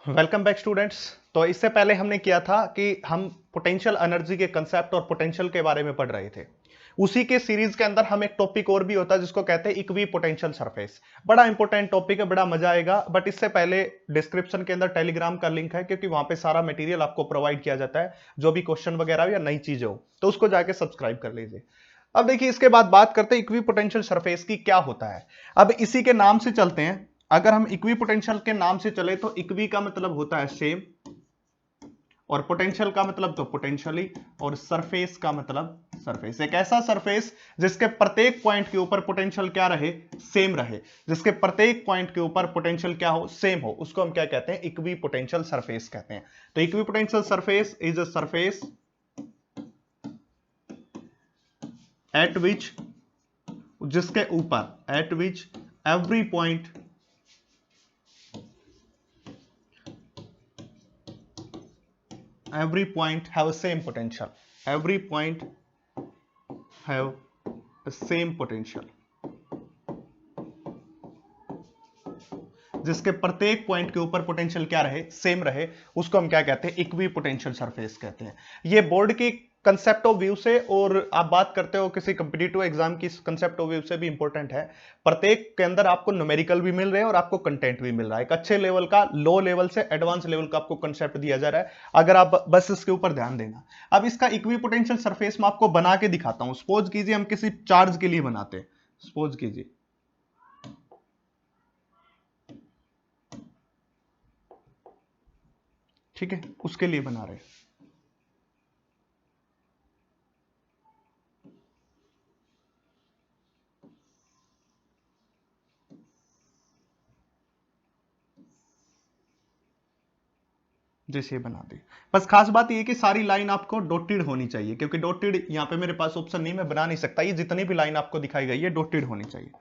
Welcome back students. तो इससे पहले हमने किया था कि हम पोटेंशियल एनर्जी के कंसेप्ट और पोटेंशियल के बारे में पढ़ रहे थे। उसी के सीरीज के अंदर हम एक टॉपिक और भी होता है जिसको कहते हैं इक्वी पोटेंशियल सरफेस। बड़ा इंपॉर्टेंट टॉपिक है, बड़ा मजा आएगा। बट इससे पहले डिस्क्रिप्शन के अंदर टेलीग्राम का लिंक है, क्योंकि वहां पे सारा मटेरियल आपको प्रोवाइड किया जाता है, जो भी क्वेश्चन वगैरह हो या नई चीजें हो तो उसको जाके सब्सक्राइब कर लीजिए। अब देखिए, इसके बाद बात करते हैं इक्वी पोटेंशियल सरफेस की क्या होता है। अब इसी के नाम से चलते हैं। अगर हम इक्वी पोटेंशियल के नाम से चले तो इक्वी का मतलब होता है सेम, और पोटेंशियल का मतलब तो पोटेंशियली, और सरफेस का मतलब सरफेस। एक ऐसा सरफेस जिसके प्रत्येक पॉइंट के ऊपर पोटेंशियल क्या रहे, सेम रहे। जिसके प्रत्येक पॉइंट के ऊपर पोटेंशियल क्या हो, सेम हो, उसको हम क्या कहते हैं, इक्वी पोटेंशियल सरफेस कहते हैं। तो equi potential surface is a surface at विच, जिसके ऊपर, eight which every point have same potential, every point have a same potential, जिसके प्रत्येक पॉइंट के ऊपर पोटेंशियल क्या रहे, सेम रहे, उसको हम क्या कहते हैं, इक्वी पोटेंशियल सरफेस कहते हैं। ये बोर्ड की कंसेप्ट ऑफ व्यू से, और आप बात करते हो किसी कंपिटिटिव एग्जाम की कंसेप्ट ऑफ व्यू से भी इंपॉर्टेंट है। प्रत्येक के अंदर आपको न्यूमेरिकल भी मिल रहे हैं और आपको कंटेंट भी मिल रहा है। एक अच्छे लेवल का, लो लेवल से एडवांस लेवल का आपको कंसेप्ट दिया जा रहा है, अगर आप बस इसके ऊपर ध्यान देना। अब इसका इक्वी पोटेंशियल सरफेस मैं आपको बना के दिखाता हूं। सपोज कीजिए हम किसी चार्ज के लिए बनाते हैं, सपोज कीजिए, ठीक है, उसके लिए बना रहे हैं। जैसे बना दी। बस खास बात ये कि सारी लाइन आपको डॉटेड होनी चाहिए, क्योंकि डॉटेड यहां पे मेरे पास ऑप्शन नहीं, मैं बना नहीं सकता। ये जितनी भी लाइन आपको दिखाई गई है डॉटेड होनी चाहिए।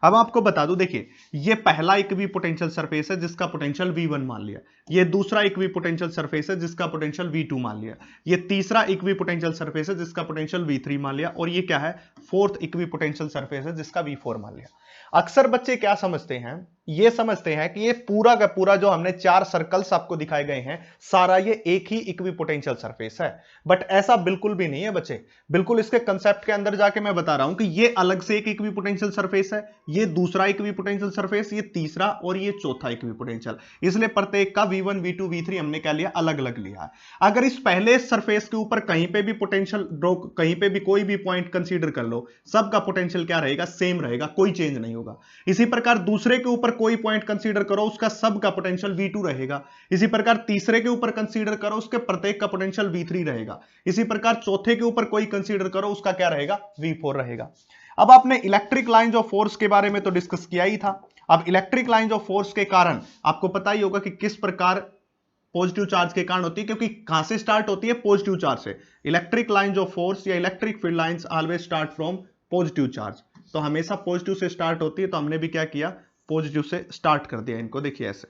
अब आपको बता दूं, देखिए, ये पहला इक्वी पोटेंशियल सरफेस है जिसका पोटेंशियल V1 मान लिया। ये दूसरा इक्वी पोटेंशियल सरफेस है जिसका पोटेंशियल V2 मान लिया। ये तीसरा इक्वी पोटेंशियल सरफेस है जिसका पोटेंशियल V3 मान लिया। और ये क्या है, फोर्थ इक्वी पोटेंशियल सरफेस है जिसका V4 मान लिया। अक्सर बच्चे क्या समझते हैं, ये समझते हैं कि ये पूरा का पूरा जो हमने चार सर्कल्स आपको दिखाए गए हैं, सारा ये एक ही इक्वी पोटेंशियल सरफेस है। बट ऐसा बिल्कुल भी नहीं है बच्चे। बिल्कुल इसके कंसेप्ट के अंदर जाके मैं बता रहा हूं कि ये अलग से एक इक्वी पोटेंशियल सरफेस है, ये दूसरा इक्वी पोटेंशियल सरफेस, ये तीसरा और ये चौथा इक्वी पोटेंशियल। इसलिए प्रत्येक का V1 V2 V3 हमने क्या लिया, अलग अलग लिया है। अगर इस पहले सरफेस के ऊपर कहीं पे भी पोटेंशियल ड्रॉ, कहीं पे भी कोई भी पॉइंट कंसीडर कर लो, सबका पोटेंशियल क्या रहेगा, सेम रहेगा, कोई चेंज नहीं होगा। इसी प्रकार दूसरे के ऊपर कोई पॉइंट कंसीडर करो, उसका सबका पोटेंशियल V2 रहेगा। इसी प्रकार तीसरे के ऊपर कंसीडर करो, उसके प्रत्येक का पोटेंशियल V3 रहेगा। इसी प्रकार चौथे के ऊपर कोई कंसीडर करो, उसका क्या रहेगा, V4 रहेगा। अब आपने इलेक्ट्रिक लाइंस ऑफ फोर्स के बारे में तो डिस्कस किया ही था। अब इलेक्ट्रिक लाइंस ऑफ फोर्स के कारण आपको पता ही होगा कि किस प्रकार पॉजिटिव चार्ज के कारण होती है, क्योंकि कहां से स्टार्ट होती है, पॉजिटिव चार्ज से। इलेक्ट्रिक लाइंस ऑफ फोर्स या electric field lines always start from positive charge. तो हमेशा पॉजिटिव से स्टार्ट होती है, तो हमने भी क्या किया, पॉजिटिव से स्टार्ट कर दिया इनको। देखिए ऐसे,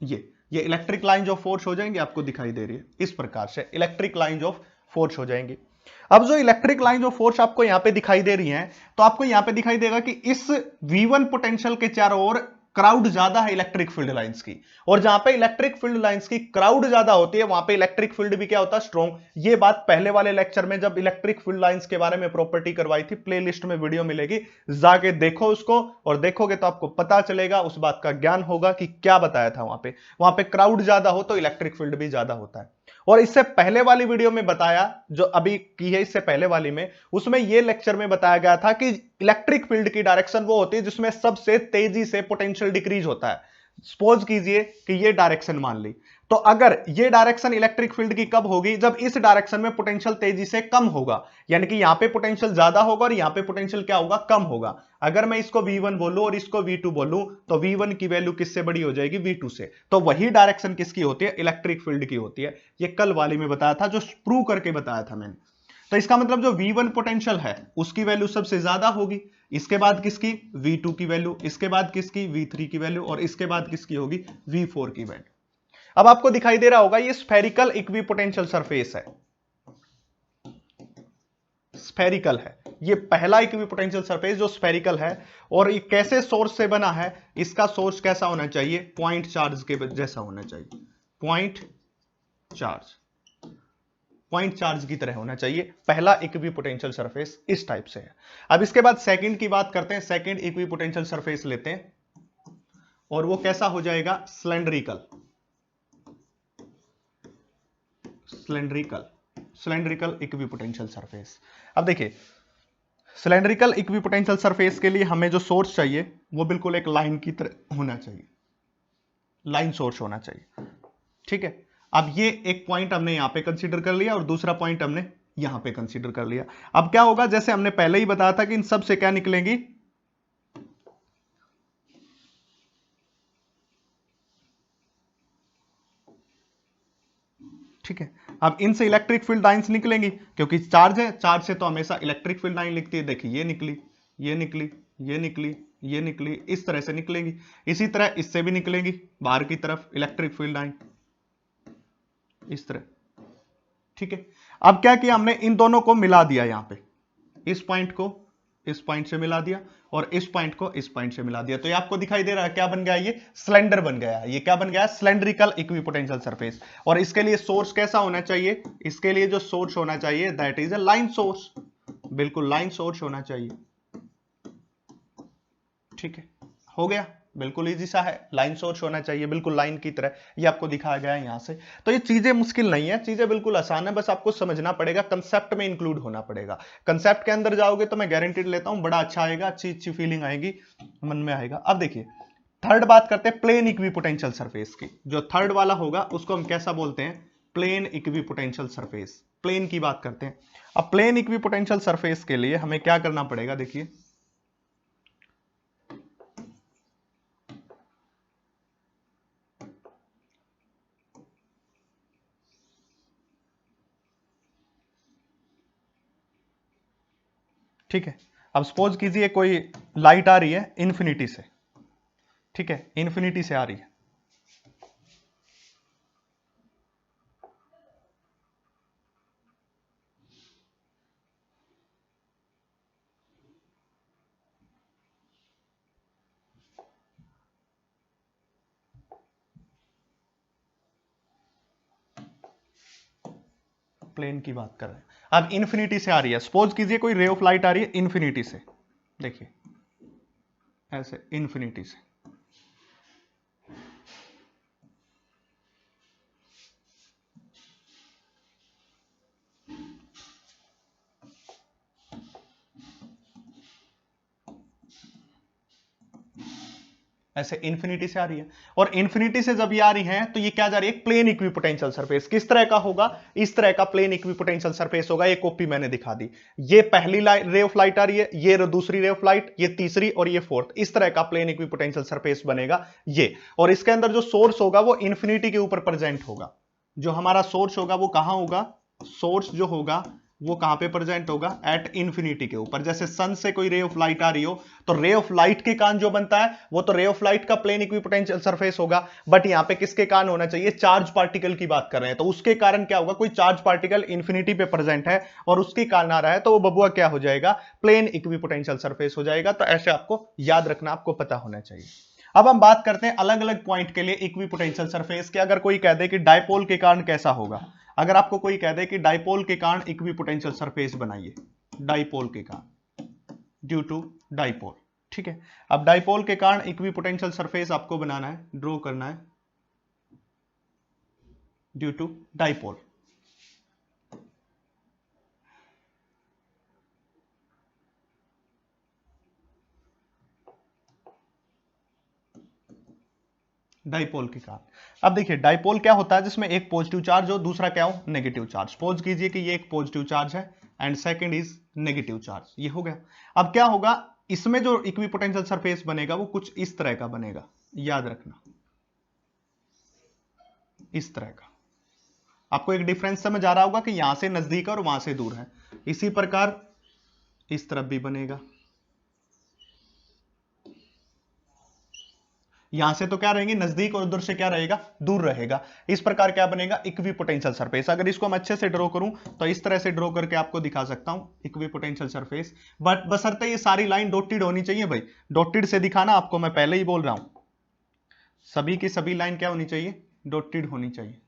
ये इलेक्ट्रिक लाइंस ऑफ फोर्स हो जाएंगे, आपको दिखाई दे रही है इस प्रकार से इलेक्ट्रिक लाइंस ऑफ फोर्स हो जाएंगी। अब जो इलेक्ट्रिक लाइंस ऑफ फोर्स आपको यहां पे दिखाई दे रही हैं, तो आपको यहां पे दिखाई देगा कि इस V1 पोटेंशियल के चारों ओर क्राउड ज्यादा है इलेक्ट्रिक फील्ड लाइंस की। और जहां पे इलेक्ट्रिक फील्ड लाइंस की क्राउड ज्यादा होती है, वहां पे इलेक्ट्रिक फील्ड भी क्या होता है, स्ट्रॉन्ग। ये बात पहले वाले लेक्चर में जब इलेक्ट्रिक फील्ड लाइंस के बारे में प्रॉपर्टी करवाई थी, प्लेलिस्ट में वीडियो मिलेगी, जाके देखो उसको, और देखोगे तो आपको पता चलेगा, उस बात का ज्ञान होगा कि क्या बताया था वहां पे क्राउड ज्यादा हो तो इलेक्ट्रिक फील्ड भी ज्यादा होता है। और इससे पहले वाली वीडियो में बताया, जो अभी की है इससे पहले वाली में, उसमें यह लेक्चर में बताया गया था कि इलेक्ट्रिक फील्ड की डायरेक्शन वो होती है जिसमें सबसे तेजी से पोटेंशियल डिक्रीज होता है। सपोज कीजिए कि ये डायरेक्शन मान ली, तो अगर ये डायरेक्शन इलेक्ट्रिक फील्ड की कब होगी, जब इस डायरेक्शन में पोटेंशियल तेजी से कम होगा। यानी कि यहां पे पोटेंशियल ज्यादा होगा और यहां पे पोटेंशियल क्या होगा, कम होगा। अगर मैं इसको V1 बोलूं और इसको V2 बोलूं, तो V1 की वैल्यू किससे बड़ी हो जाएगी, V2 से। तो वही डायरेक्शन किसकी होती है, इलेक्ट्रिक फील्ड की होती है। ये कल वाली में बताया था, जो प्रूव करके बताया था मैंने। तो इसका मतलब जो V1 पोटेंशियल है उसकी वैल्यू सबसे ज्यादा होगी, इसके बाद किसकी, V2 की वैल्यू, इसके बाद किसकी, V3 की वैल्यू, और इसके बाद किसकी होगी, V4 की वैल्यू। अब आपको दिखाई दे रहा होगा ये स्फेरिकल इक्वी पोटेंशियल सरफेस है। स्फेरिकल है, ये पहला इक्विपोटेंशियल सरफेस जो स्फेरिकल है। और ये कैसे सोर्स से बना है, इसका सोर्स कैसा होना चाहिए, पॉइंट चार्ज के जैसा होना चाहिए, चार्ज पॉइंट चार्ज की तरह होना चाहिए। पहला इक्विपोटेंशियल सरफेस इस टाइप से है। अब इसके बाद सेकंड की बात करते हैं। सेकंड इक्विपोटेंशियल सरफेस लेते हैं और वो कैसा हो जाएगा, सिलेंड्रिकल इक्विपोटेंशियल सरफेस। अब देखिए सिलेंड्रिकल इक्विपोटेंशियल सरफेस के लिए हमें जो सोर्स चाहिए वो बिल्कुल एक लाइन की तरह होना चाहिए, लाइन सोर्स होना चाहिए, ठीक है। अब ये एक पॉइंट हमने यहां पे कंसीडर कर लिया और दूसरा पॉइंट हमने यहां पे कंसीडर कर लिया। अब क्या होगा, जैसे हमने पहले ही बताया था कि इन सब से क्या निकलेंगी, ठीक है। अब इनसे इलेक्ट्रिक फील्ड लाइंस निकलेंगी क्योंकि चार्ज है, चार्ज से तो हमेशा इलेक्ट्रिक फील्ड लाइन लिखती है। देखिए ये निकली, ये निकली, ये निकली, ये निकली, इस तरह से निकलेंगी। इसी तरह इससे भी निकलेंगी बाहर की तरफ इलेक्ट्रिक फील्ड लाइन, इस तरह, ठीक है। अब क्या किया हमने, इन दोनों को मिला दिया, यहां पे इस पॉइंट को इस पॉइंट से मिला दिया और इस पॉइंट को इस पॉइंट से मिला दिया। तो ये आपको दिखाई दे रहा है क्या बन गया, ये सिलेंडर बन गया। ये क्या बन गया, सिलेंड्रिकल इक्विपोटेंशियल सरफेस। और इसके लिए सोर्स कैसा होना चाहिए, इसके लिए जो सोर्स होना चाहिए that is a line source, बिल्कुल लाइन सोर्स होना चाहिए, ठीक है। हो गया, बिल्कुल इजी सा है, लाइन सोर्स होना चाहिए बिल्कुल लाइन की तरह। ये आपको दिखाया गया है यहां से। तो ये चीजें मुश्किल नहीं है, चीजें बिल्कुल आसान है, बस आपको समझना पड़ेगा, कंसेप्ट में इंक्लूड होना पड़ेगा। कंसेप्ट के अंदर जाओगे तो मैं गारंटीड लेता हूं बड़ा अच्छा आएगा, अच्छी अच्छी फीलिंग आएगी, मन में आएगा। अब देखिए थर्ड बात करते हैं प्लेन इक्विपोटेंशियल सरफेस की। जो थर्ड वाला होगा उसको हम कैसा बोलते हैं, प्लेन इक्विपोटेंशियल सरफेस। प्लेन की बात करते हैं। अब प्लेन इक्विपोटेंशियल सरफेस के लिए हमें क्या करना पड़ेगा, देखिए ठीक है। अब सपोज कीजिए कोई लाइट आ रही है इंफिनिटी से, ठीक है, इंफिनिटी से आ रही है। प्लेन की बात कर रहे हैं, अब इंफिनिटी से आ रही है। सपोज कीजिए कोई रे ऑफ लाइट आ रही है इंफिनिटी से, देखिए ऐसे इंफिनिटी से, ऐसे इंफिनिटी से आ रही है। और इंफिनिटी से जब ये आ रही है तो ये क्या जा रही है, प्लेन इक्विपोटेंशियल सरफेस। किस तरह का होगा, इस तरह का प्लेन इक्विपोटेंशियल सरफेस होगा। ये कॉपी मैंने दिखा दी, ये पहली रे ऑफ लाइट आ रही है, ये दूसरी रे ऑफ लाइट, ये तीसरी और ये फोर्थ, इस तरह का प्लेन इक्विपोटेंशियल सरफेस बनेगा ये। और इसके अंदर जो सोर्स होगा वो इंफिनिटी के ऊपर प्रेजेंट होगा। जो हमारा सोर्स होगा वो कहां होगा, सोर्स जो होगा वो कहां पे प्रेजेंट होगा, एट इंफिनिटी के ऊपर। जैसे सन से कोई रे ऑफ लाइट आ रही हो तो रे ऑफ लाइट के कारण जो बनता है वो तो रे ऑफ लाइट का प्लेन इक्विपोटेंशियल सरफेस होगा। बट यहां पे किसके कारण होना चाहिए, चार्ज पार्टिकल की बात कर रहे हैं, तो उसके कारण क्या होगा, कोई चार्ज पार्टिकल इंफिनिटी पे प्रेजेंट है और उसके कारण आ रहा है, तो वो बबुआ क्या हो जाएगा, प्लेन इक्विपोटेंशियल सरफेस हो जाएगा। तो ऐसे आपको याद रखना, आपको पता होना चाहिए। अब हम बात करते हैं अलग अलग पॉइंट के लिए इक्विपोटेंशियल सरफेस के। अगर कोई कह दे कि डायपोल के कारण कैसा होगा, अगर आपको कोई कह दे कि डायपोल के कारण इक्विपोटेंशियल सरफेस बनाइए, डायपोल के कारण, ड्यू टू डायपोल, ठीक है। अब डायपोल के कारण इक्विपोटेंशियल सरफेस आपको बनाना है, ड्रॉ करना है, ड्यू टू डायपोल। डाइपोल के कारण। अब देखिए डाइपोल क्या होता है, जिसमें एक पॉजिटिव चार्ज हो, दूसरा क्या हो, नेगेटिव चार्ज। सपोज कीजिए कि ये एक पॉजिटिव चार्ज है and second is negative charge, ये हो गया। अब क्या होगा, इसमें जो इक्विपोटेंशियल सरफेस बनेगा वो कुछ इस तरह का बनेगा, याद रखना, इस तरह का। आपको एक डिफरेंस समझ आ रहा होगा कि यहां से नजदीक और वहां से दूर है। इसी प्रकार इस तरफ भी बनेगा, यहां से तो क्या रहेंगे नजदीक और उधर से क्या रहेगा दूर रहेगा। इस प्रकार क्या बनेगा इक्विपोटेंशियल सरफेस। अगर इसको मैं अच्छे से ड्रॉ करूं तो इस तरह से ड्रॉ करके आपको दिखा सकता हूं इक्विपोटेंशियल सरफेस। बट बशर्ते ये सारी लाइन डॉटेड होनी चाहिए भाई, डॉटेड से दिखाना आपको मैं पहले ही बोल रहा हूं, सभी की सभी लाइन क्या होनी चाहिए डॉटेड होनी चाहिए।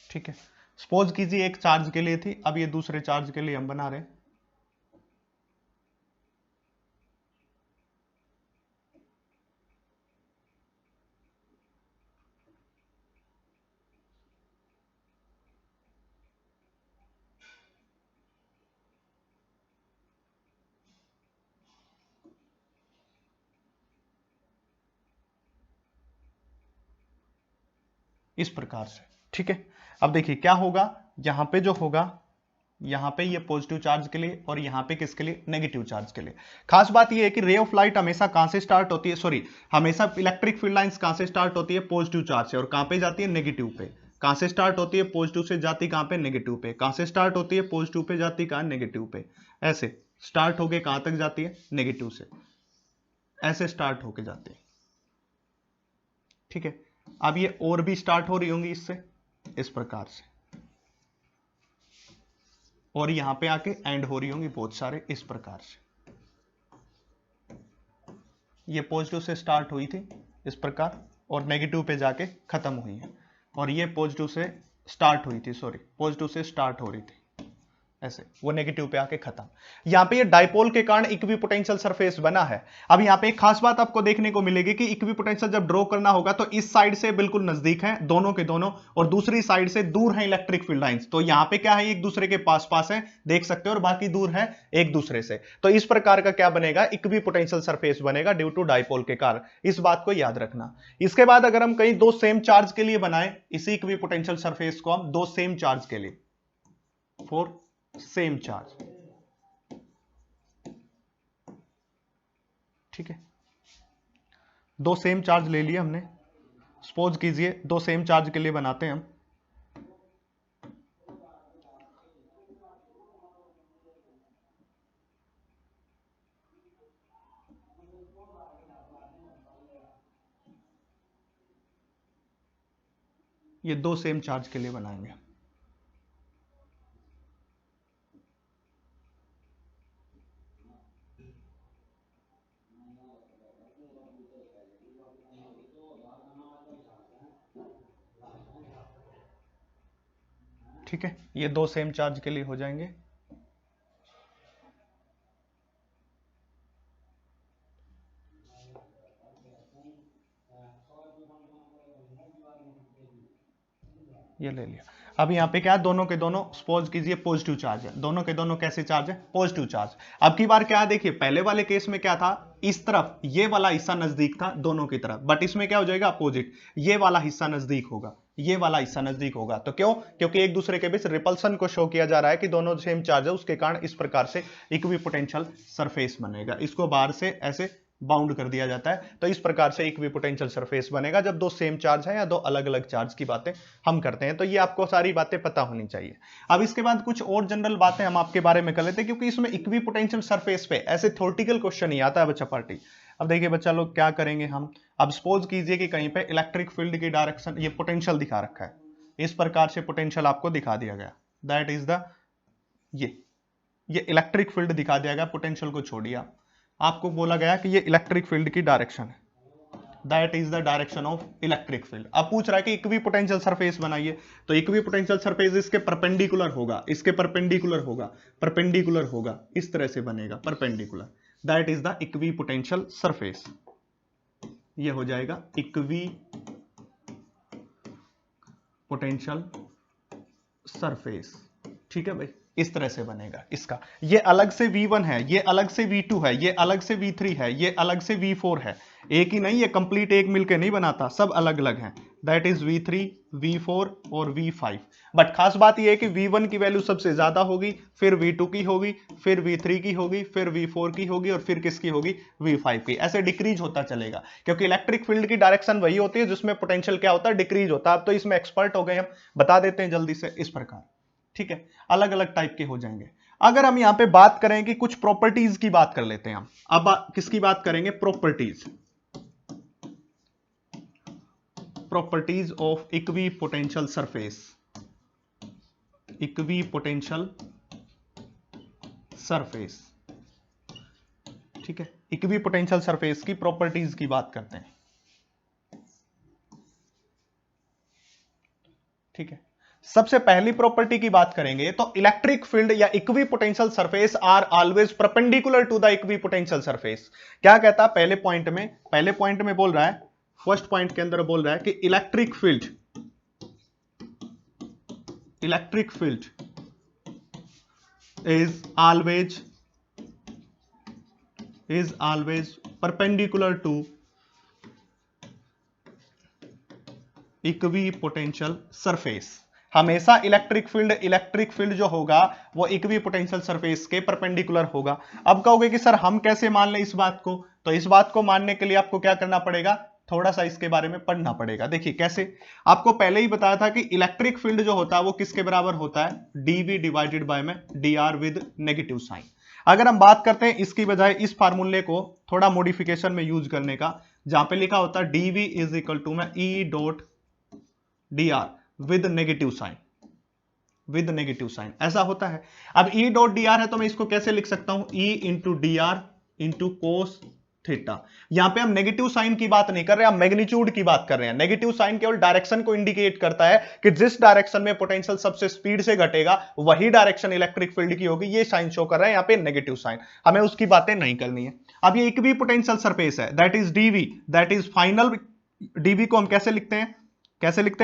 ठीक है, सपोज कीजिए एक चार्ज के लिए थी, अब ये दूसरे चार्ज के लिए हम बना रहे हैं। इस प्रकार से। ठीक है, अब देखिए क्या होगा, यहां पे जो होगा, यहां पे ये पॉजिटिव चार्ज के लिए और यहां पे किसके लिए नेगेटिव चार्ज के लिए। खास बात ये है कि रे ऑफ लाइट हमेशा कहां से स्टार्ट होती है, सॉरी हमेशा इलेक्ट्रिक फील्ड लाइंस कहां से स्टार्ट होती है पॉजिटिव चार्ज से, और कहां पे जाती है नेगेटिव पे। कहां से स्टार्ट होती है पॉजिटिव से जाती कहां पे नेगेटिव पे, कहां से स्टार्ट होती है पॉजिटिव पे जाती कहां नेगेटिव पे। ऐसे स्टार्ट होके कहां तक जाती है नेगेटिव से, ऐसे स्टार्ट होके जाती है। ठीक है, अब ये और भी स्टार्ट हो रही होंगी इससे, इस प्रकार से, और यहां पे आके एंड हो रही होंगी बहुत सारे इस प्रकार से। ये पॉजिटिव से स्टार्ट हुई थी इस प्रकार और नेगेटिव पे जाके खत्म हुई है, और ये पॉजिटिव से स्टार्ट हुई थी, सॉरी पॉजिटिव से स्टार्ट हो रही थी ऐसे, वो नेगेटिव पे आके खत्म। यहां पे ये डाइपोल के कारण इक्विपोटेंशियल सरफेस बना है। अब यहां पे एक खास बात आपको देखने को मिलेगी कि इक्विपोटेंशियल जब ड्रॉ करना होगा तो इस साइड से बिल्कुल नजदीक है दोनों के दोनों, और दूसरी साइड से दूर है इलेक्ट्रिक फील्ड लाइंस। तो यहां पे क्या है एक दूसरे के पास पास है देख सकते हो, और बाकी दूर है एक दूसरे से। तो इस प्रकार का क्या बनेगा इक्विपोटेंशियल सरफेस बनेगा ड्यू टू डाइपोल के कारण, इस बात को याद रखना। इसके बाद अगर हम कहीं दो सेम चार्ज के लिए बनाए इसी इक्विपोटेंशियल सरफेस को, हम दो सेम चार्ज के लिए, फॉर सेम चार्ज, ठीक है, दो सेम चार्ज ले लिए हमने। सपोज कीजिए दो सेम चार्ज के लिए बनाते हैं हम, ये दो सेम चार्ज के लिए बनाएंगे। ठीक है, ये दो सेम चार्ज के लिए हो जाएंगे। ये ले लिया। अब यहाँ पे क्या है दोनों के दोनों सपोज कीजिए पॉजिटिव चार्ज है, दोनों के दोनों कैसे चार्ज है पॉजिटिव चार्ज। अब की बार क्या है देखिए पहले वाले केस में क्या था, इस तरफ ये वाला हिस्सा नजदीक था दोनों की तरफ, बट इसमें क्या हो जाएगा अपोजिट, ये वाला हिस्सा नजदीक होगा, ये वाला हिस्सा नजदीक होगा। तो क्यों, क्योंकि एक दूसरे के बीच रिपल्सन को शो किया जा रहा है कि दोनों सेम चार्ज है, उसके कारण इस प्रकार से इक्विपोटेंशियल सरफेस बनेगा। इसको बाहर से ऐसे बाउंड कर दिया जाता है, तो इस प्रकार से इक्विपोटेंशियल सरफेस बनेगा जब दो सेम चार्ज है या दो अलग अलग चार्ज की बातें हम करते हैं। तो ये आपको सारी बातें पता होनी चाहिए। अब इसके बाद कुछ और जनरल बातें हम आपके बारे में कर लेते हैं, क्योंकि इसमें इक्विपोटेंशियल सरफेस पे ऐसे थ्योरेटिकल क्वेश्चन ही आता है बच्चा पार्टी। अब देखिए बच्चा लोग क्या करेंगे हम, अब सपोज कीजिए कि कहीं पे इलेक्ट्रिक फील्ड की डायरेक्शन, ये पोटेंशियल दिखा रखा है, इस प्रकार से पोटेंशियल आपको दिखा दिया गया, दैट इज द ये इलेक्ट्रिक फील्ड दिखा दिया गया, पोटेंशियल को छोड़िए आपको बोला गया कि ये इलेक्ट्रिक फील्ड की डायरेक्शन है, that is the direction of electric field. अब पूछ रहा है कि इक्विपोटेंशियल सरफेस बनाइए, तो इक्विपोटेंशियल सरफेस इसके परपेंडिकुलर होगा, इसके परपेंडिकुलर होगा, परपेंडिकुलर होगा, इस तरह से बनेगा perpendicular, that is the equipotential surface. ये हो जाएगा इक्विपोटेंशियल सरफेस। ठीक है भाई, इस तरह से बनेगा इसका। ये अलग से V1 है, ये अलग से V2 है, ये अलग से V3 है, ये अलग से V4 है, एक ही नहीं, ये कंप्लीट एक मिलके नहीं बनाता, सब अलग अलग हैं। दैट इज V3, V4 और V5। बट खास बात यह है कि V1 की वैल्यू सबसे ज्यादा होगी, फिर V2 की होगी, फिर V3 की होगी, फिर V4 की होगी और फिर किसकी होगी, V5 की। ऐसे डिक्रीज होता चलेगा, क्योंकि इलेक्ट्रिक फील्ड की डायरेक्शन वही होती है जिसमें पोटेंशियल क्या होता है, डिक्रीज होता है। अब तो इसमें एक्सपर्ट हो गए हम, बता देते हैं जल्दी से इस प्रकार। ठीक है, अलग अलग टाइप के हो जाएंगे। अगर हम यहां पे बात करें कि कुछ प्रॉपर्टीज की बात कर लेते हैं हम, अब किसकी बात करेंगे, properties, properties of equipotential surface, equipotential surface. ठीक है, इक्विपोटेंशियल सरफेस की प्रॉपर्टीज की बात करते हैं। ठीक है, सबसे पहली प्रॉपर्टी की बात करेंगे तो इलेक्ट्रिक फील्ड या equipotential surface are always perpendicular to the equipotential surface. क्या कहता है पहले पॉइंट में बोल रहा है, फर्स्ट पॉइंट के अंदर बोल रहा है कि electric field is always perpendicular to equipotential surface. हमेशा इलेक्ट्रिक फील्ड जो होगा वो इक्विपोटेंशियल सरफेस के परपेंडिकुलर होगा। अब कहोगे कि सर हम कैसे मान लें इस बात को, तो इस बात को मानने के लिए आपको क्या करना पड़ेगा, थोड़ा सा इसके बारे में पढ़ना पड़ेगा। देखिए कैसे, आपको पहले ही बताया था कि इलेक्ट्रिक फील्ड जो होता है वो किसके बराबर होता है, डीवी डिवाइडेड बाय में डी.आर विद नेगेटिव साइन। अगर हम बात करते हैं इसकी बजाय इस फार्मूले को थोड़ा मॉडिफिकेशन में यूज करने का, जहां पे लिखा होता है डीवी इज इक्वल टू में E dot dr with negative sign, ऐसा होता है। अब E डॉट dr है तो मैं इसको कैसे लिख सकता हूं, E into D are into cos theta. यहां पे हम नेगेटिव साइन की बात नहीं कर रहे, हम मैग्नीट्यूड की बात कर रहे हैं। नेगेटिव साइन केवल डायरेक्शन को इंडिकेट करता है कि जिस डायरेक्शन में पोटेंशियल सबसे स्पीड से घटेगा वही डायरेक्शन इलेक्ट्रिक फील्ड की होगी, ये साइन शो कर रहा है यहां पे नेगेटिव साइन, हमें उसकी बातें नहीं करनी है। अब ये इक्विपोटेंशियल सरफेस है, that is DV, that is final. DV को हम कैसे लिखते हैं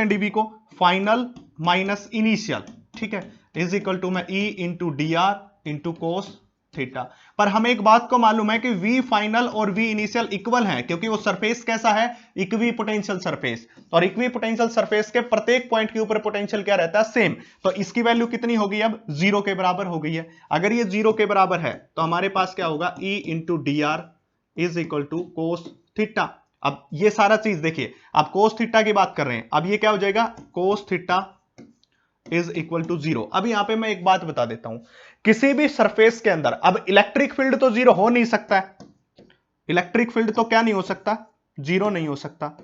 डीवी को, फाइनल माइनस इनिशियल, ठीक है, इज इक्वल टू में ई into D are into cos theta. पर हमें एक बात को मालूम है कि वी फाइनल और वी इनिशियल इक्वल है, क्योंकि वो सरफेस कैसा है, इक्विपोटेंशियल सरफेस, और इक्विपोटेंशियल सरफेस के प्रत्येक पॉइंट के ऊपर पोटेंशियल क्या रहता है, सेम। तो इसकी वैल्यू कितनी होगी, अब 0 के बराबर हो गई है। अगर ये 0 के बराबर है तो हमारे पास क्या होगा, E into D R is equal to cos theta. अब ये सारा चीज देखिए, आप कोस थीटा की बात कर रहे हैं, अब ये क्या हो जाएगा, cos theta is equal to 0। अब यहां पे मैं एक बात बता देता हूं, किसी भी सरफेस के अंदर अब इलेक्ट्रिक फील्ड तो 0 हो नहीं सकता है, इलेक्ट्रिक फील्ड तो क्या नहीं हो सकता, 0 नहीं हो सकता।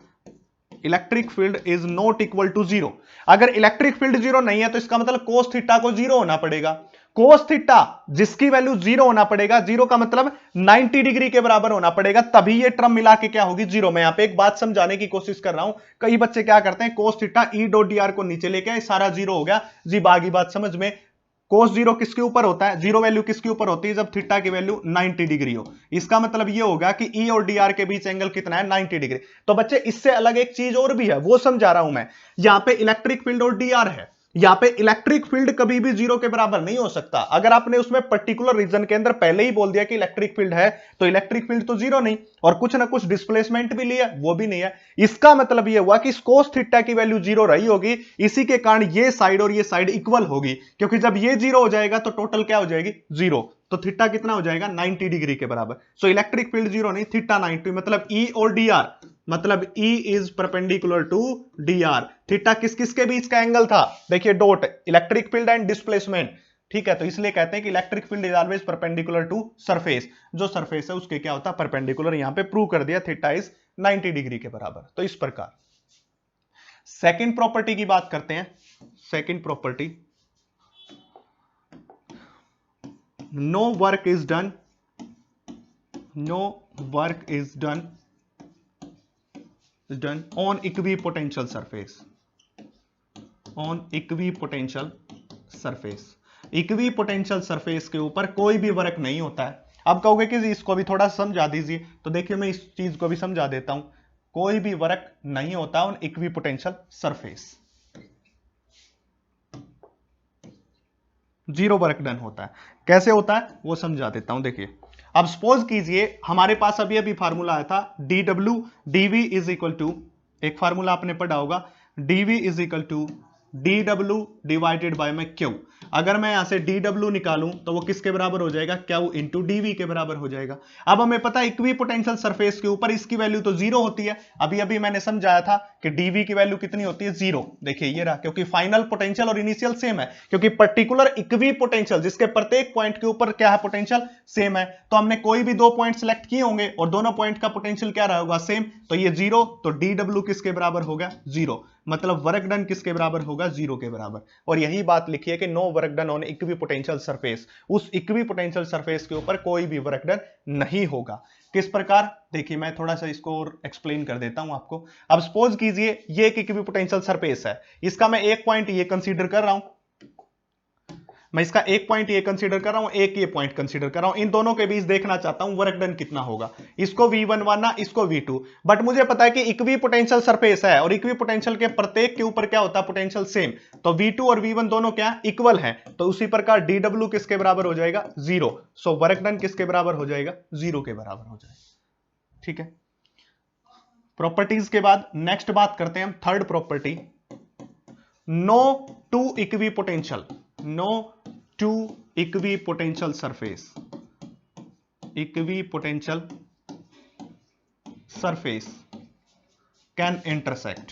Electric field is not equal to 0। अगर इलेक्ट्रिक फील्ड 0 नहीं है तो इसका मतलब कोस थीटा को 0 होना पड़ेगा। कोस थीटा जिसकी वैल्यू 0 होना पड़ेगा, 0 का मतलब 90 डिग्री के बराबर होना पड़ेगा, तभी ये टर्म मिला के क्या होगी, 0। मैं यहां पे एक बात समझाने की कोशिश कर रहा हूं, कई बच्चे क्या करते हैं, cos theta E dot D R को नीचे लेके आए, सारा 0 हो गया जी, बाकी बात समझ में। कोस 0 किसके ऊपर होता है, 0 वैल्यू किसके ऊपर होती है, जब थीटा की वैल्यू 90 डिग्री हो। इसका मतलब ये होगा कि ई और डी आर के बीच एंगल कितना है, 90 डिग्री। तो बच्चे इससे अलग एक चीज और भी है, वो समझा रहा हूं मैं। यहां पे इलेक्ट्रिक फील्ड और डी आर है, यहां पे इलेक्ट्रिक फील्ड कभी भी 0 के बराबर नहीं हो सकता। अगर आपने उसमें पर्टिकुलर रीजन के अंदर पहले ही बोल दिया कि इलेक्ट्रिक फील्ड है, तो इलेक्ट्रिक फील्ड तो 0 नहीं, और कुछ ना कुछ डिस्प्लेसमेंट भी लिया, वो भी नहीं है। इसका मतलब यह हुआ कि कोस थीटा की वैल्यू 0 रही होगी, इसी के कारण ये साइड और ये साइड इक्वल होगी, क्योंकि जब ये 0 हो जाएगा तो टोटल क्या हो जाएगी, 0। तो थीटा कितना हो जाएगा, 90 डिग्री के बराबर। सो इलेक्ट्रिक फील्ड 0 नहीं, थीटा 90, मतलब ई और डी आर, मतलब E is perpendicular to D R. Theta किस किस के बीच का एंगल था, देखिए dot, electric field and displacement, ठीक है। तो इसलिए कहते हैं कि electric field is always perpendicular to surface, जो सरफेस है उसके क्या होता है, परपेंडिकुलर। यहां पे प्रूव कर दिया, थीटा इज 90 डिग्री के बराबर। तो इस प्रकार सेकंड प्रॉपर्टी की बात करते हैं। Second property, no work is done on equipotential surface, equipotential surface के ऊपर कोई भी वर्क नहीं होता है। अब कहोगे कि इसको भी थोड़ा समझा दीजिए, तो देखिए मैं इस चीज को भी समझा देता हूं। कोई भी वर्क नहीं होता on equipotential surface, 0 work done होता है। कैसे होता है वो समझा देता हूं। देखिए अब सपोज कीजिए हमारे पास अभी फार्मूला आया था, dw dv is equal to, एक फार्मूला आपने पढ़ा होगा, dv is equal to dw divided by में q। अगर मैं यहां से dw निकालूं तो वो किसके बराबर हो जाएगा, q इंटू dv के बराबर हो जाएगा। अब हमें पता है इक्वी पोटेंशियल सरफेस के ऊपर इसकी वैल्यू तो जीरो होती है। अभी अभी मैंने समझाया था कि dv की वैल्यू कितनी होती है, जीरो। देखिए ये रहा, क्योंकि फाइनल पोटेंशियल और इनिशियल सेम है, क्योंकि पर्टिकुलर इक्वी पोटेंशियल जिसके प्रत्येक पॉइंट के ऊपर क्या है, पोटेंशियल सेम है। तो हमने कोई भी दो पॉइंट सिलेक्ट किए होंगे और दोनों पॉइंट का पोटेंशियल क्या रहा होगा, सेम। तो ये जीरो, तो dw किसके बराबर होगा, जीरो। मतलब वर्क डन किसके बराबर होगा, जीरो के बराबर। और यही बात लिखी है कि no work done on equipotential surface, उस इक्वी पोटेंशियल सरफेस के ऊपर कोई भी वर्क डन नहीं होगा। किस प्रकार, देखिए मैं थोड़ा सा इसको और एक्सप्लेन कर देता हूं आपको। अब सपोज कीजिए ये एक इक्वी पोटेंशियल सरफेस है, इसका मैं एक पॉइंट ये कंसीडर कर रहा हूं, मैं इसका एक पॉइंट ये कंसीडर कर रहा हूं, एक ये पॉइंट कंसीडर कर रहा हूं, इन दोनों के बीच देखना चाहता हूं वर्क डन कितना होगा। इसको V1 मानना, इसको V2। बट मुझे पता है कि इक्वी पोटेंशियल सरफेस है और इक्वी पोटेंशियल के प्रत्येक के ऊपर क्या होता है, पोटेंशियल सेम। तो V2 और V1 दोनों क्या इक्वल हैं। तो उसी प्रकार dw किसके बराबर हो जाएगा, जीरो। सो वर्क डन किसके बराबर हो जाएगा, जीरो के बराबर हो जाएगा। ठीक है, प्रॉपर्टीज के बाद नेक्स्ट बात करते हैं हम third property, no two equipotential, no two equipotential surface, equipotential surface can intersect,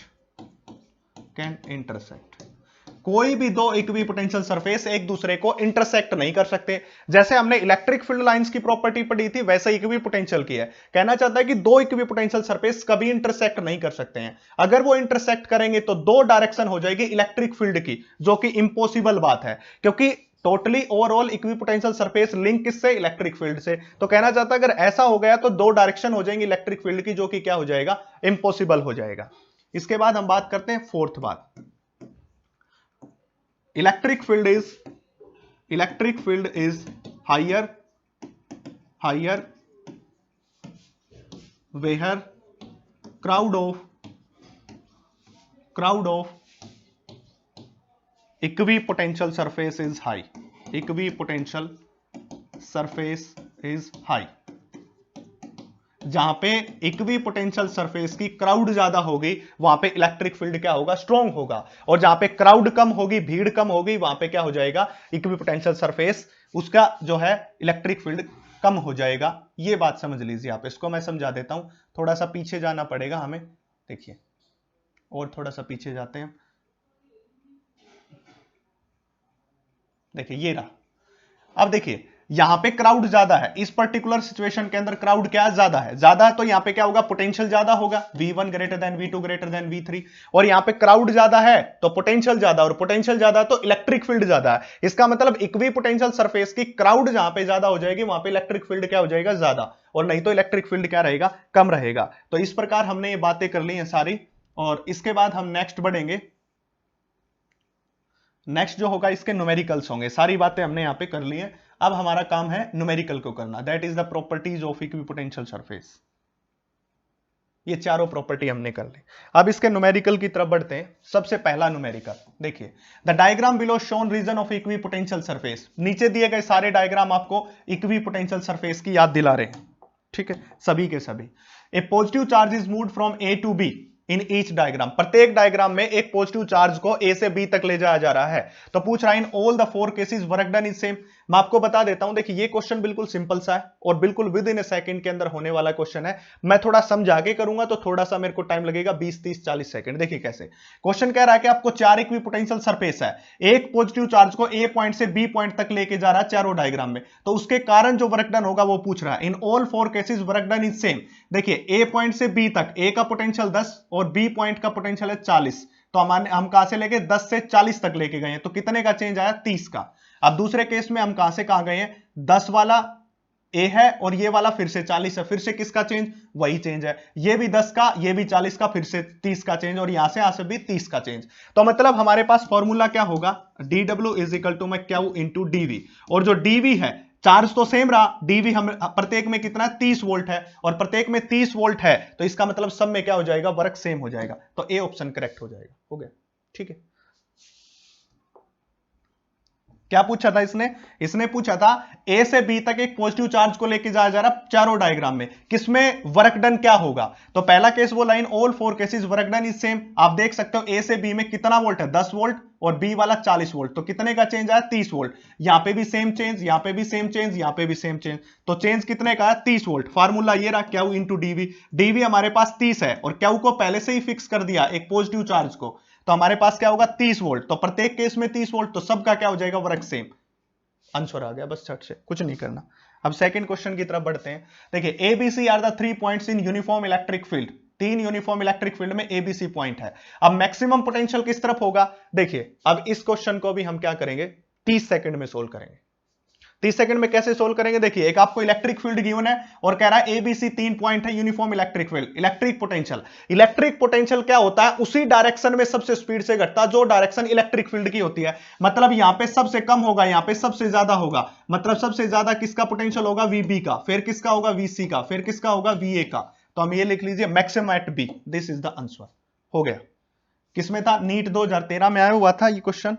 can intersect. कोई भी दो इक्वी पोटेंशियल सरफेस एक दूसरे को इंटरसेक्ट नहीं कर सकते। जैसे हमने इलेक्ट्रिक फील्ड लाइंस की प्रॉपर्टी पढ़ी थी, वैसे इक्वी पोटेंशियल की है। कहना चाहता है कि दो इक्वी पोटेंशियल सरफेस कभी इंटरसेक्ट नहीं कर सकते हैं। अगर वो इंटरसेक्ट करेंगे तो दो डायरेक्शन हो जाएगी इलेक्ट्रिक फील्ड की, जो कि इंपॉसिबल बात है, क्योंकि totally overall equi potential surface link किससे, इलेक्ट्रिक फील्ड से। तो कहना चाहता है अगर ऐसा हो गया तो दो डायरेक्शन हो जाएंगी इलेक्ट्रिक फील्ड की, जो कि क्या हो जाएगा, इंपॉसिबल हो जाएगा। इसके बाद हम बात करते हैं फोर्थ बात, electric field is higher where crowd of equipotential surface is high, equipotential surface is high. जहां पे इक्वी पोटेंशियल सरफेस की क्राउड ज्यादा होगी वहां पे इलेक्ट्रिक फील्ड क्या होगा, स्ट्रॉन्ग होगा। और जहां पे क्राउड कम होगी, भीड़ कम होगी, वहां पे क्या हो जाएगा, इक्वी पोटेंशियल सरफेस उसका जो है इलेक्ट्रिक फील्ड कम हो जाएगा। ये बात समझ लीजिए आप। इसको मैं समझा देता हूं, थोड़ा सा पीछे जाना पड़ेगा हमें। देखिए और थोड़ा सा पीछे जाते हैं। देखिए ये रहा। अब देखिए यहां पे क्राउड ज्यादा है, इस पर्टिकुलर सिचुएशन के अंदर क्राउड क्या ज्यादा है, ज्यादा, तो यहां पे क्या होगा, पोटेंशियल ज्यादा होगा, V1 greater than V2 greater than V3। और यहां पे क्राउड ज्यादा है तो पोटेंशियल ज्यादा, और पोटेंशियल ज्यादा तो इलेक्ट्रिक फील्ड ज्यादा है। इसका मतलब इक्वी पोटेंशियल सरफेस की क्राउड जहां पे ज्यादा हो जाएगी वहां पे इलेक्ट्रिक फील्ड क्या हो जाएगा, ज्यादा, और नहीं तो इलेक्ट्रिक फील्ड क्या रहेगा, कम रहेगा। तो इस प्रकार हमने ये बातें कर ली हैं सारी। और इसके बाद हम नेक्स्ट बढ़ेंगे। नेक्स्ट जो होगा इसके न्यूमेरिकल्स होंगे। सारी बातें हमने यहां पे कर ली हैं, अब हमारा काम है न्यूमेरिकल को करना, that is the properties of equipotential surface. ये चारों प्रॉपर्टी हमने कर ली। अब इसके न्यूमेरिकल की तरफ बढ़ते हैं। सबसे पहला न्यूमेरिकल देखिए, the diagram below shown region of equipotential surface. नीचे दिए गए सारे डायग्राम आपको इक्वी पोटेंशियल सरफेस की याद दिला रहे हैं, ठीक है, सभी के सभी। A positive charge is moved from A to B in each diagram. प्रत्येक डायग्राम में एक पॉजिटिव चार्ज को ए से बी तक ले जाया जा रहा है। तो पूछ रहा है in all the four cases work done is same. मैं आपको बता देता हूं, देखिए ये क्वेश्चन बिल्कुल सिंपल सा है और बिल्कुल विद इन ए सेकंड के अंदर होने वाला क्वेश्चन है। मैं थोड़ा समझा के करूंगा तो थोड़ा सा मेरे को टाइम लगेगा, 20 30 40 सेकंड। देखिए कैसे क्वेश्चन कह रहा है कि आपको चार इक्वी पोटेंशियल सरफेस है, एक पॉजिटिव चार्ज को ए पॉइंट से बी पॉइंट तक लेके जा रहा है चारों डायग्राम में। तो उसके कारण जो वर्क डन होगा वो पूछ रहा है। In all four cases work done is same. देखिए ए पॉइंट से बी तक ए का पोटेंशियल 10 और बी पॉइंट का पोटेंशियल है 40। तो हम कहां से लेके 10 से 40 तक लेके गए हैं, तो कितने का चेंज आया, 30 का। अब दूसरे केस में हम कहां से कहां गए हैं, 10 वाला ए है और ये वाला फिर से 40 है, फिर से किसका चेंज, वही चेंज है। ये भी 10 का, ये भी 40 का, फिर से 30 का चेंज, और यहां से भी 30 का चेंज। तो मतलब हमारे पास फॉर्मूला क्या होगा, dw is equal to Q into dv। और जो dv है, चार्ज तो सेम रहा, dv हम प्रत्येक में कितना 30 वोल्ट है, और प्रत्येक में 30 वोल्ट है, तो इसका मतलब सब में क्या हो जाएगा, वर्क सेम हो जाएगा। तो ए ऑप्शन करेक्ट हो जाएगा। हो गया, ठीक है। क्या पूछा था इसने? इसने पूछा था ए से बी तक एक पॉजिटिव चार्ज को लेके जाया जा रहा चारों डायग्राम में, किसमें वर्क डन क्या होगा? तो पहला केस वो line, all four cases work done is same. आप देख सकते हो ए से बी में कितना वोल्ट है, 10 वोल्ट, और बी वाला 40 वोल्ट, तो कितने का चेंज आया, 30 वोल्ट। यहां पे भी सेम चेंज, यहां पे भी सेम चेंज, यहां पे भी सेम चेंज, तो चेंज कितने का है, 30 वोल्ट। फार्मूला ये रहा, क्यू इंटू डीवी। डीवी हमारे पास 30 है और क्यू को पहले से ही फिक्स कर दिया एक पॉजिटिव चार्ज को, तो हमारे पास क्या होगा, 30 वोल्ट। तो प्रत्येक केस में 30 वोल्ट, तो सबका क्या हो जाएगा, वर्क सेम। आंसर आ गया, बस छट से, कुछ नहीं करना। अब सेकंड क्वेश्चन की तरफ बढ़ते हैं। देखिए, A B C are the 3 points in uniform electric field. 3 uniform electric field में एबीसी पॉइंट है। अब मैक्सिमम पोटेंशियल किस तरफ होगा? देखिए, अब इस क्वेश्चन को भी हम क्या करेंगे, 30 सेकंड में सोल्व करेंगे। 30 सेकंड में कैसे सोल्व करेंगे? देखिए, एक आपको इलेक्ट्रिक फील्ड गिवन है और कह रहा है एबीसी 3 पॉइंट है, uniform electric field. Electric potential, electric potential क्या होता है, उसी डायरेक्शन में सबसे स्पीड से घटता जो डायरेक्शन इलेक्ट्रिक फील्ड की होती है। मतलब यहां पे सबसे कम होगा, यहां पे सबसे ज्यादा होगा। मतलब सबसे ज्यादा किसका पोटेंशियल होगा, वीबी का, फिर किसका होगा, वीसी का, फिर किसका होगा, वीए का। तो हम ये लिख लीजिए, maximum at B, this is the answer. हो गया। किसमें था, नीट 2013 में आया हुआ था ये क्वेश्चन,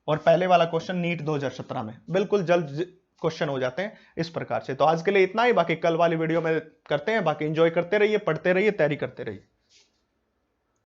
और पहले वाला क्वेश्चन नीट 2017 में। बिल्कुल जल्द क्वेश्चन हो जाते हैं इस प्रकार से। तो आज के लिए इतना ही, बाकी कल वाली वीडियो में करते हैं। बाकी एंजॉय करते रहिए, पढ़ते रहिए, तैयारी करते रहिए।